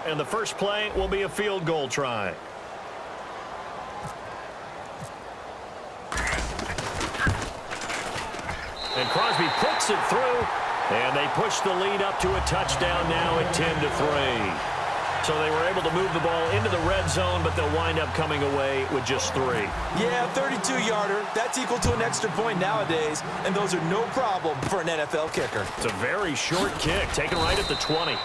And the first play will be a field goal try. And Crosby puts it through. And they push the lead up to a touchdown now at 10-3. So they were able to move the ball into the red zone, but they'll wind up coming away with just 3. Yeah, 32-yarder. That's equal to an extra point nowadays, and those are no problem for an NFL kicker. It's a very short kick, taken right at the 20.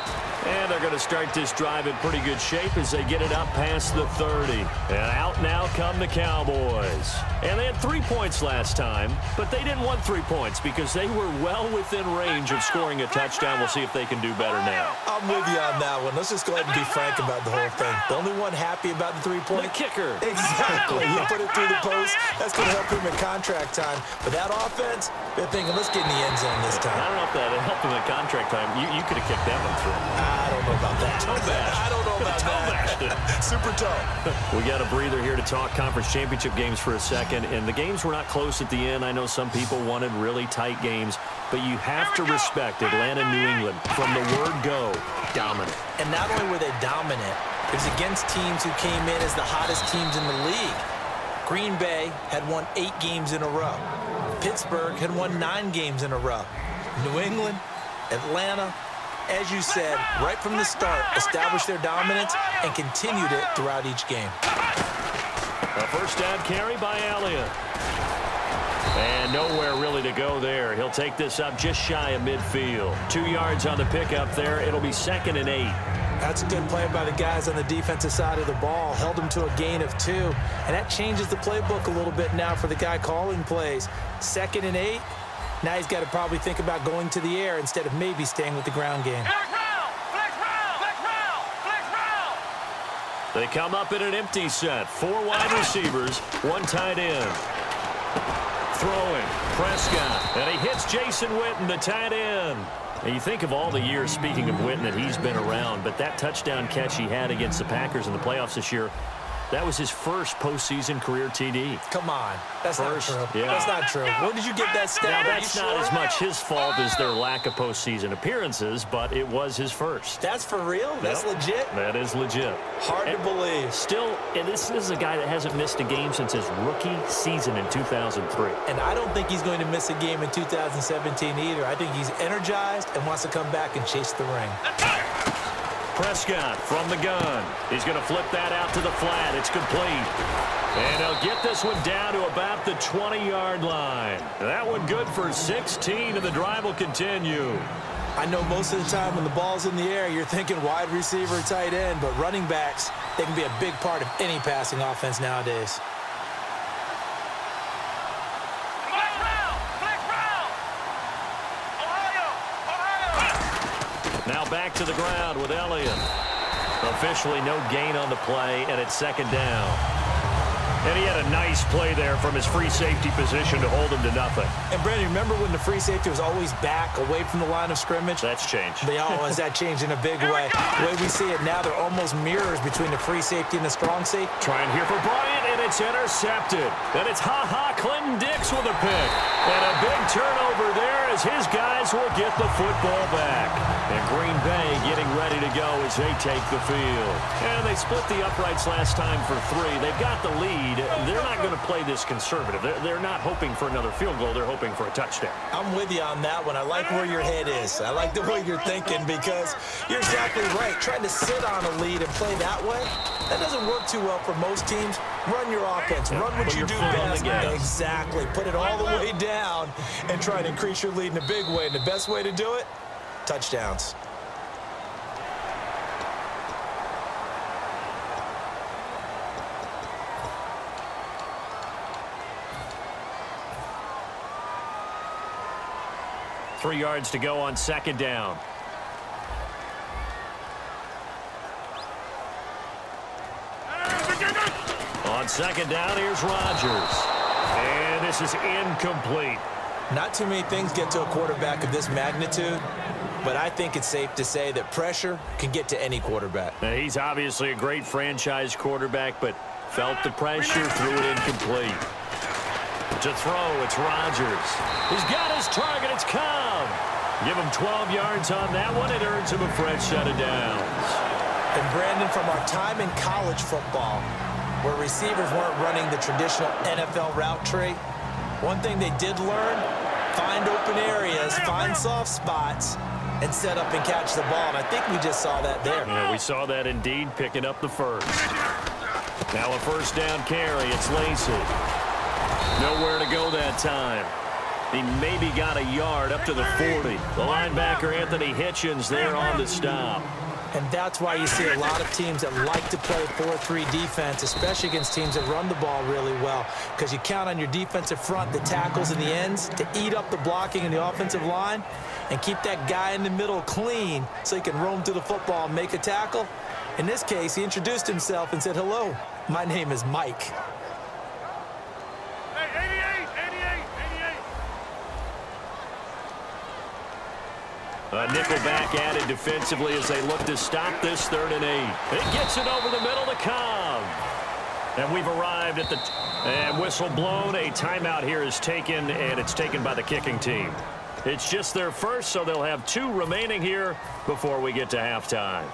And they're going to start this drive in pretty good shape as they get it up past the 30. And out now come the Cowboys. And they had 3 points last time, but they didn't want 3 points because they were well within range of scoring a touchdown. We'll see if they can do better now. I'm with you on that one. Let's just go ahead and be frank about the whole thing. The only one happy about the 3-point? The kicker. Exactly. You put it through the post. That's going to help him in contract time. But that offense, they're thinking, let's get in the end zone this time. I don't know if that helped him in contract time. You could have kicked that one through. I don't know about that. I don't know about that. Super tough. We got a breather here to talk conference championship games for a second, and the games were not close at the end. I know some people wanted really tight games, but you have to respect Atlanta, New England. From the word go, dominant. And not only were they dominant, it was against teams who came in as the hottest teams in the league. Green Bay had won 8 games in a row. Pittsburgh had won 9 games in a row. New England, Atlanta, as you said, right from the start, established their dominance and continued it throughout each game. A first down carry by Elliott. And nowhere really to go there. He'll take this up just shy of midfield. 2 yards on the pickup there. It'll be 2nd and 8. That's a good play by the guys on the defensive side of the ball. Held them to a gain of 2. And that changes the playbook a little bit now for the guy calling plays. 2nd and 8. Now he's got to probably think about going to the air instead of maybe staying with the ground game. They come up in an empty set. 4 wide receivers, 1 tight end. Throwing, Prescott, and he hits Jason Witten, the tight end. And you think of all the years, speaking of Witten, that he's been around, but that touchdown catch he had against the Packers in the playoffs this year, that was his first postseason career TD. Come on. That's not true. Yeah. That's not true. Where did you get that stat? Now, that's not as much his fault as their lack of postseason appearances, but it was his first. That's for real? That's legit? That is legit. Hard to believe. Still, and this is a guy that hasn't missed a game since his rookie season in 2003. And I don't think he's going to miss a game in 2017 either. I think he's energized and wants to come back and chase the ring. Prescott from the gun. He's going to flip that out to the flat. It's complete. And he'll get this one down to about the 20-yard line. That one good for 16, and the drive will continue. I know most of the time when the ball's in the air, you're thinking wide receiver, tight end, but running backs, they can be a big part of any passing offense nowadays. Now back to the ground with Elliott. Officially no gain on the play, and it's 2nd down. And he had a nice play there from his free safety position to hold him to nothing. And, Brandon, remember when the free safety was always back away from the line of scrimmage? That's changed. That changed in a big way. The way we see it now, they're almost mirrors between the free safety and the strong safety. Trying here for Bryant, and it's intercepted. And it's Clinton Dix with a pick. And a big turnover there as his guys will get the football back. And Green Bay getting ready to go as they take the field. And they split the uprights last time for 3. They've got the lead. They're not going to play this conservative. They're not hoping for another field goal. They're hoping for a touchdown. I'm with you on that one. I like where your head is. I like the way you're thinking because you're exactly right. Trying to sit on a lead and play that way, that doesn't work too well for most teams. Run your offense. Run what you do best. Exactly. Put it all the way down and try to increase your lead in a big way. And the best way to do it, touchdowns. Three yards to go on 2nd down. On 2nd down, here's Rodgers. And this is incomplete. Not too many things get to a quarterback of this magnitude, but I think it's safe to say that pressure can get to any quarterback. Now, he's obviously a great franchise quarterback, but felt the pressure, threw it incomplete. To throw, it's Rodgers. He's got his target, it's Cobb. Give him 12 yards on that one. It earns him a fresh set of downs. And Brandon, from our time in college football, where receivers weren't running the traditional NFL route tree, one thing they did learn, find open areas, find soft spots, and set up and catch the ball. And I think we just saw that there. Yeah, we saw that indeed, picking up the first. Now a first down carry. It's Lacy. Nowhere to go that time. He maybe got a yard up to the 40. The linebacker, Anthony Hitchens, there on the stop. And that's why you see a lot of teams that like to play 4-3 defense, especially against teams that run the ball really well, because you count on your defensive front, the tackles and the ends, to eat up the blocking in the offensive line and keep that guy in the middle clean so he can roam through the football and make a tackle. In this case, he introduced himself and said, "Hello, my name is Mike." A nickelback added defensively as they look to stop this 3rd and 8. It gets it over the middle to Cobb. And we've arrived at the... And whistle blown. A timeout here is taken, and it's taken by the kicking team. It's just their first, so they'll have 2 remaining here before we get to halftime.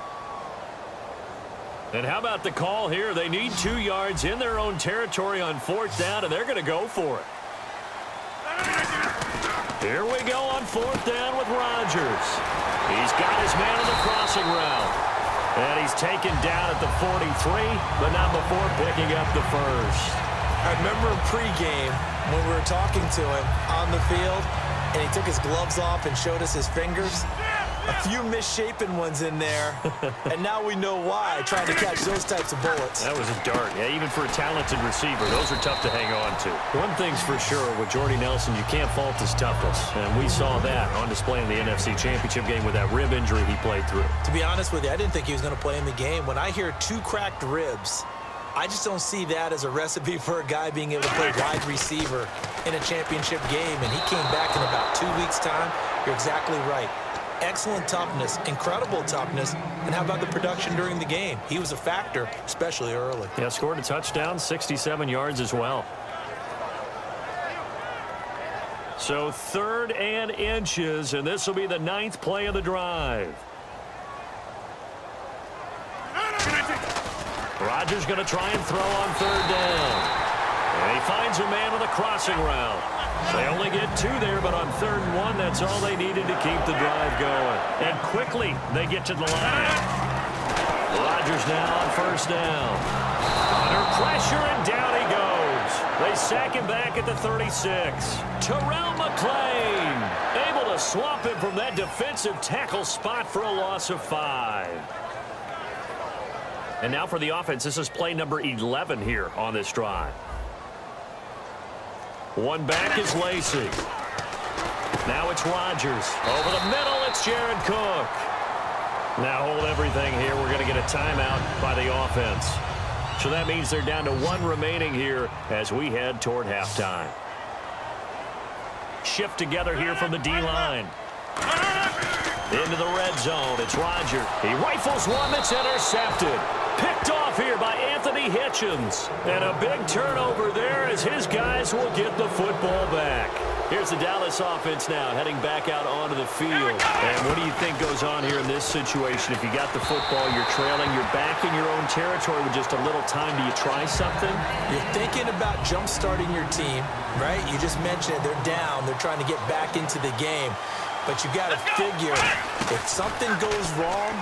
And how about the call here? They need 2 yards in their own territory on 4th down, and they're going to go for it. Here we go on 4th down with Rodgers. He's got his man on the crossing route. And he's taken down at the 43, but not before picking up the first. I remember in pregame when we were talking to him on the field, and he took his gloves off and showed us his fingers. A few misshapen ones in there, and now we know why, trying to catch those types of bullets. That was a dart. Yeah, even for a talented receiver, those are tough to hang on to. One thing's for sure, with Jordy Nelson, you can't fault his toughness, and we saw that on display in the NFC Championship game with that rib injury he played through. To be honest with you, I didn't think he was going to play in the game. When I hear 2 cracked ribs, I just don't see that as a recipe for a guy being able to play wide receiver in a championship game, and he came back in about 2 weeks' time. You're exactly right. Excellent toughness, incredible toughness, and how about the production during the game? He was a factor, especially early. Yeah, scored a touchdown, 67 yards as well. So 3rd and inches, and this will be the 9th play of the drive. Rodgers going to try and throw on 3rd down. And he finds a man with a crossing route. They only get 2 there, but on 3rd and 1, that's all they needed to keep the drive going. And quickly, they get to the line. Rodgers now on 1st down. Under pressure, and down he goes. They sack him back at the 36. Terrell McClain able to swap him from that defensive tackle spot for a loss of 5. And now for the offense, this is play number 11 here on this drive. One back is Lacy. Now it's Rodgers. Over the middle, it's Jared Cook. Now hold everything here. We're going to get a timeout by the offense. So that means they're down to 1 remaining here as we head toward halftime. Shift together here from the D-line. Into the red zone. It's Rodgers. He rifles one that's intercepted. Picked off here by Anthony Hitchens. And a big turnover there as his guys will get the football back. Here's the Dallas offense now heading back out onto the field. And what do you think goes on here in this situation? If you got the football, you're trailing, you're back in your own territory with just a little time. Do you try something? You're thinking about jump-starting your team, right? You just mentioned it. They're down. They're trying to get back into the game. But you got to figure, if something goes wrong,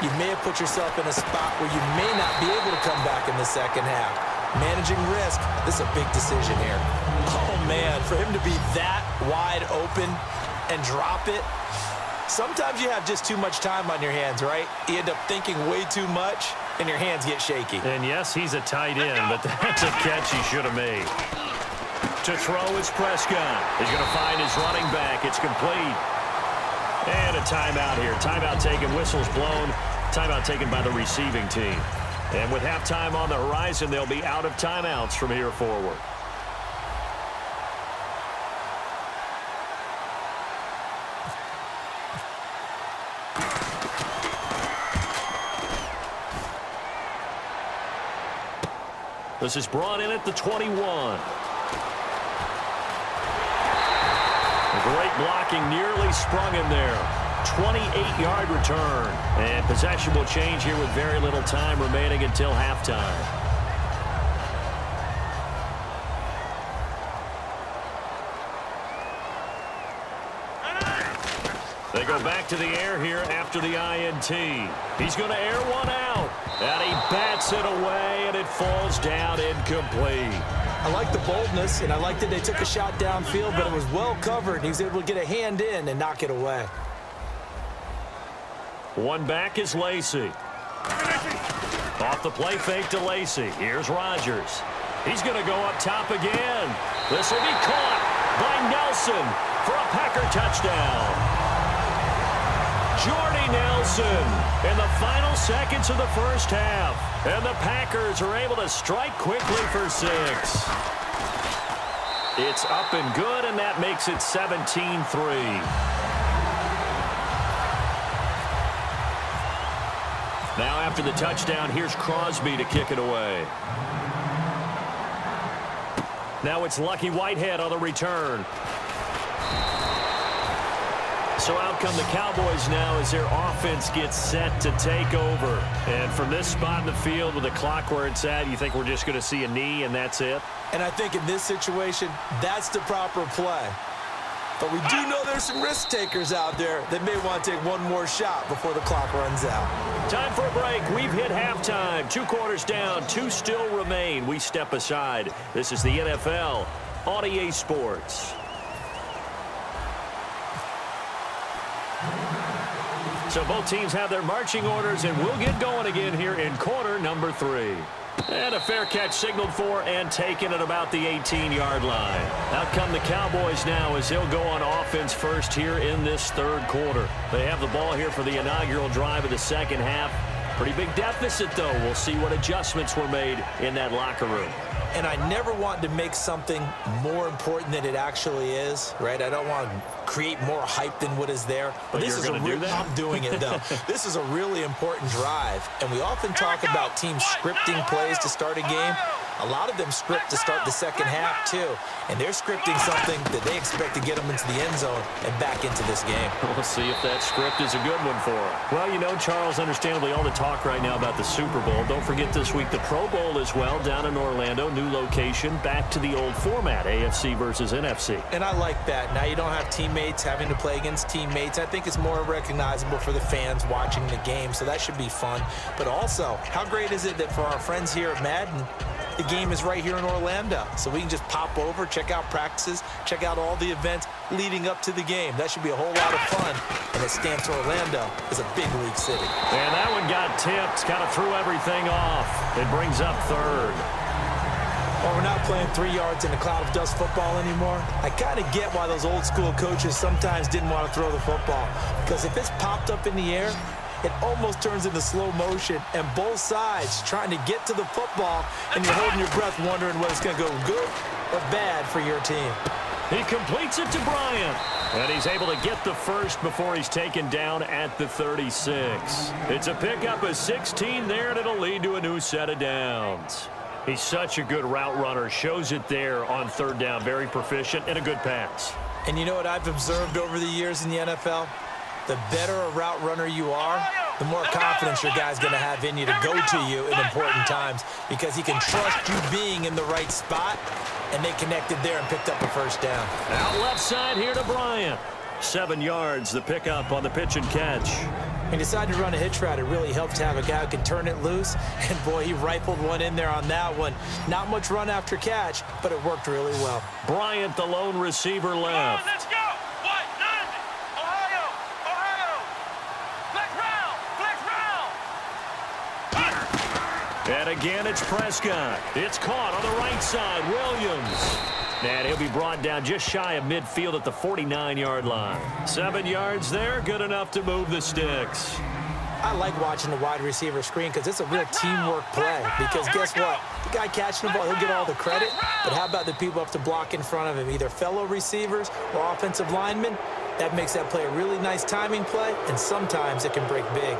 you may have put yourself in a spot where you may not be able to come back in the second half. Managing risk, this is a big decision here. Oh, man, for him to be that wide open and drop it, sometimes you have just too much time on your hands, right? You end up thinking way too much, and your hands get shaky. And, yes, he's a tight end, but that's a catch he should have made. To throw is Prescott. He's going to find his running back. It's complete. And a timeout here. Timeout taken, whistles blown. Timeout taken by the receiving team. And with halftime on the horizon, they'll be out of timeouts from here forward. This is brought in at the 21. Great blocking, nearly sprung him there. 28-yard return. And possession will change here with very little time remaining until halftime. They go back to the air here after the INT. He's going to air one out. And he bats it away, and it falls down incomplete. I like the boldness, and I like that they took a shot downfield, but it was well covered, and he was able to get a hand in and knock it away. One back is Lacey. Off the play fake to Lacey. Here's Rodgers. He's going to go up top again. This will be caught by Nelson for a Packer touchdown. Jordy Nelson in the final seconds of the first half. And the Packers are able to strike quickly for 6. It's up and good, and that makes it 17-3. Now after the touchdown, here's Crosby to kick it away. Now it's Lucky Whitehead on the return. So out come the Cowboys now as their offense gets set to take over. And from this spot in the field with the clock where it's at, you think we're just going to see a knee and that's it? And I think in this situation, that's the proper play. But we do know there's some risk takers out there that may want to take one more shot before the clock runs out. Time for a break. We've hit halftime. 2 quarters down, 2 still remain. We step aside. This is the NFL on EA Sports. So both teams have their marching orders, and we'll get going again here in quarter number 3. And a fair catch signaled for and taken at about the 18-yard line. Out come the Cowboys now as they'll go on offense first here in this third quarter. They have the ball here for the inaugural drive of the second half. Pretty big deficit, though. We'll see what adjustments were made in that locker room. And I never want to make something more important than it actually is, right? I don't want to create more hype than what is there. But this is a do that? I'm doing it, though. This is a really important drive. And we often talk about teams scripting plays to start a game. A lot of them script to start the second half, too. And they're scripting something that they expect to get them into the end zone and back into this game. We'll see if that script is a good one for them. Well, you know, Charles, understandably, all the talk right now about the Super Bowl. Don't forget this week the Pro Bowl as well down in Orlando. New location, back to the old format, AFC versus NFC. And I like that. Now you don't have teammates having to play against teammates. I think it's more recognizable for the fans watching the game, so that should be fun. But also, how great is it that for our friends here at Madden, the game is right here in Orlando, so we can just pop over, check out practices, check out all the events leading up to the game. That should be a whole lot of fun, and it stamps Orlando as a big league city. And that one got tipped, kind of threw everything off. It brings up third. Well, we're not playing 3 yards in a cloud of dust football anymore. I kind of get why those old school coaches sometimes didn't want to throw the football, because if it's popped up in the air, it almost turns into slow motion, and both sides trying to get to the football, and you're holding your breath wondering whether it's going to go good or bad for your team. He completes it to Bryant, and he's able to get the first before he's taken down at the 36. It's a pickup of 16 there, and it'll lead to a new set of downs. He's such a good route runner, shows it there on third down, very proficient, and a good pass. And you know what I've observed over the years in the NFL? The better a route runner you are, the more confidence your guy's going to have in you to go to you in important times, because he can trust you being in the right spot, and they connected there and picked up a first down. Out left side here to Bryant. 7 yards, the pickup on the pitch and catch. He decided to run a hitch route. It really helped to have a guy who can turn it loose, and boy, he rifled one in there on that one. Not much run after catch, but it worked really well. Bryant, the lone receiver left. Let's go! And again, it's Prescott. It's caught on the right side. Williams. And he'll be brought down just shy of midfield at the 49-yard line. 7 yards there, good enough to move the sticks. I like watching the wide receiver screen because it's a real teamwork play. Because guess what? The guy catching the ball, he'll get all the credit. But how about the people up to block in front of him, either fellow receivers or offensive linemen? That makes that play a really nice timing play, and sometimes it can break big.